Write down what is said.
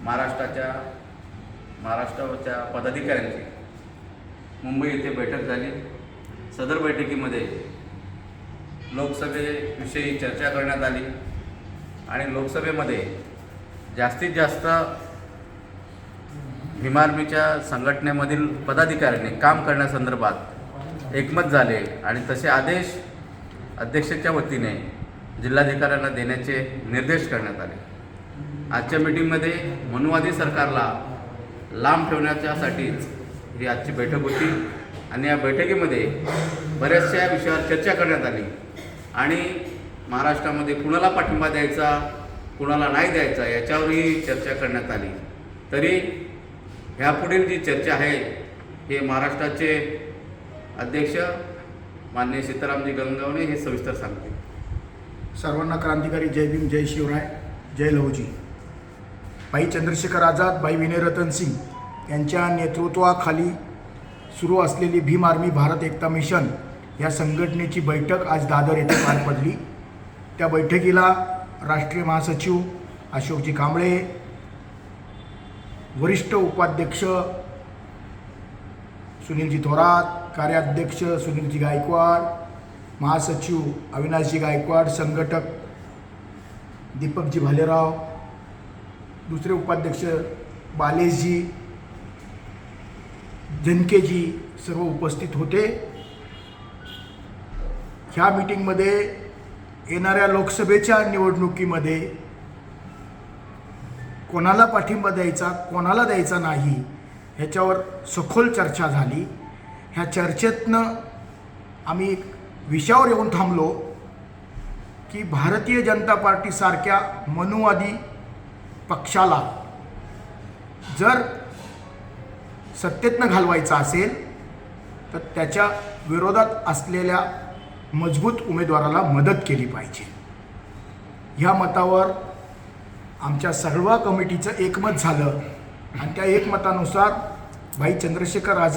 महाराष्ट्राच्या पदाधिकाऱ्यांची मुंबई येथे बैठक झाली। सदर बैठकीमध्ये लोकसभेविषयी चर्चा करण्यात आली आणि लोकसभेमध्ये जास्तीत जास्त भीम आर्मीच्या संघटनेमधील पदाधिकाऱ्यांनी काम करण्यासंदर्भात एकमत झाले आणि तसे आदेश अध्यक्षाच्या वतीने जिल्हाधिकाऱ्यांना देण्याचे निर्देश करण्यात आले। आजच्या मीटिंगमध्ये मनुवादी सरकारला लांब ठेवण्याच्यासाठीच ही आजची बैठक होती आणि या बैठकीमध्ये बऱ्याचशा विषयावर चर्चा करण्यात आली आणि महाराष्ट्रामध्ये कुणाला पाठिंबा द्यायचा कुणाला नाही द्यायचा याच्यावरही चर्चा करण्यात आली। तरी ह्यापुढील जी चर्चा आहे हे महाराष्ट्राचे अध्यक्ष माननीय सीतारामजी गंगावणे हे सविस्तर सांगतील। सर्वांना क्रांतिकारी जय भीम, जय शिवराय, जय लहुजी। भाई चंद्रशेखर आझाद, भाई विनयरतन सिंग यांच्या नेतृत्वाखाली सुरू असलेली भीम आर्मी भारत एकता मिशन या संघटनेची बैठक आज दादर येथे पार पडली। त्या बैठकीला राष्ट्रीय महासचिव अशोकजी कांबळे, वरिष्ठ उपाध्यक्ष सुनीलजी थोरात, कार्याध्यक्ष सुनीलजी गायकवाड, महासचिव अविनाशजी गायकवाड, संघटक दीपकजी भालेराव, दुसरे उपाध्यक्ष बालेशजी जनकेजी सर्व उपस्थित होते। ह्या मीटिंगमध्ये येणाऱ्या लोकसभेच्या निवडणुकीमध्ये कोणाला पाठिंबा द्यायचा कोणाला द्यायचा नाही ह्याच्यावर सखोल चर्चा झाली। ह्या चर्चेतनं आम्ही विषयावर येऊन थांबलो की भारतीय जनता पार्टीसारख्या मनुवादी पक्षाला जर सत्तेतनं घालवायचा असेल तर त्याच्या विरोधात असलेल्या मजबूत उमेदवाराला मदत केली पाहिजे। ह्या मतावर आमच्या सर्व कमिटीचं एकमत झालं आणि त्या एकमतानुसार भाई चंद्रशेखर आझाद,